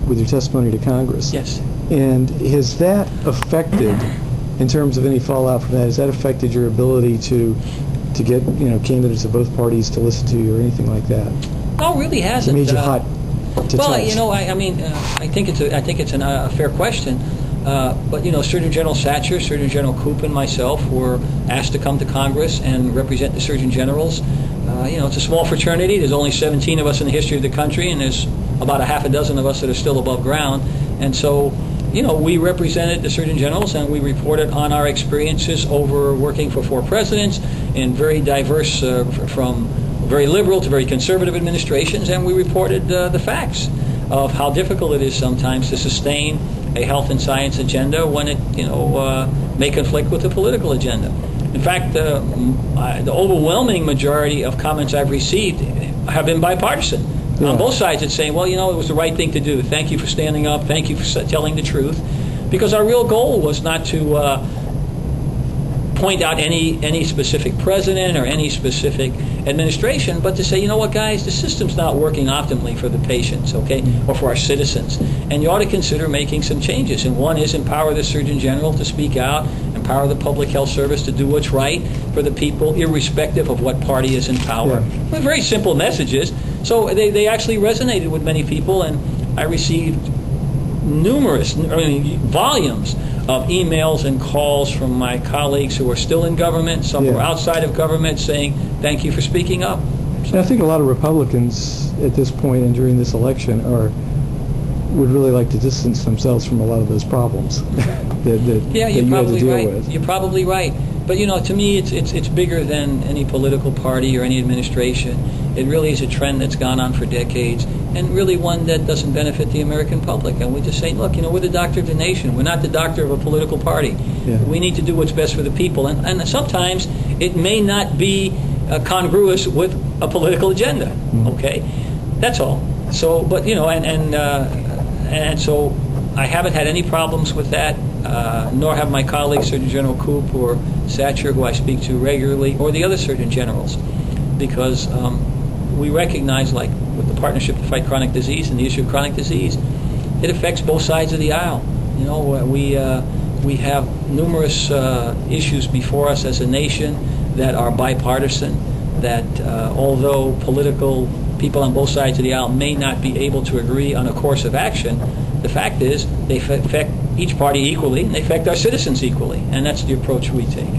with your testimony to Congress. Yes. And has that affected, in terms of any fallout from that, has that affected your ability to get candidates of both parties to listen to you or anything like that? No, it really hasn't. It made you hot to well, touch. I think it's a fair question. But Surgeon General Satcher, Surgeon General Koop, and myself were asked to come to Congress and represent the Surgeon Generals. It's a small fraternity. There's only 17 of us in the history of the country, and there's about a half a dozen of us that are still above ground. And so, we represented the Surgeon Generals, and we reported on our experiences over working for 4 presidents in very diverse, from very liberal to very conservative administrations, and we reported the facts of how difficult it is sometimes to sustain a health and science agenda when it, may conflict with the political agenda. In fact, the overwhelming majority of comments I've received have been bipartisan. Yeah. On both sides, it's saying, well, it was the right thing to do. Thank you for standing up. Thank you for telling the truth. Because our real goal was not to point out any specific president or any specific administration, but to say, you know what, guys, the system's not working optimally for the patients, okay, or for our citizens, and you ought to consider making some changes. And one is empower the Surgeon General to speak out, empower the Public Health Service to do what's right for the people, irrespective of what party is in power. Yeah. With very simple messages. So they actually resonated with many people, and I received volumes of emails and calls from my colleagues who are still in government, some who are outside of government, saying, thank you for speaking up. And I think a lot of Republicans at this point and during this election would really like to distance themselves from a lot of those problems that you had to deal with. You're probably right. But, to me, it's bigger than any political party or any administration. It really is a trend that's gone on for decades, and really one that doesn't benefit the American public. And we just say, look, we're the doctor of the nation. We're not the doctor of a political party. Yeah. We need to do what's best for the people. And sometimes it may not be congruous with a political agenda, okay? That's all. So, but, and so I haven't had any problems with that, nor have my colleagues, Surgeon General Koop or Satcher, who I speak to regularly, or the other Surgeon Generals, because we recognize, like with the Partnership to Fight Chronic Disease and the issue of chronic disease, it affects both sides of the aisle. We have numerous issues before us as a nation that are bipartisan, that although political people on both sides of the aisle may not be able to agree on a course of action, the fact is they affect each party equally, and they affect our citizens equally, and that's the approach we take.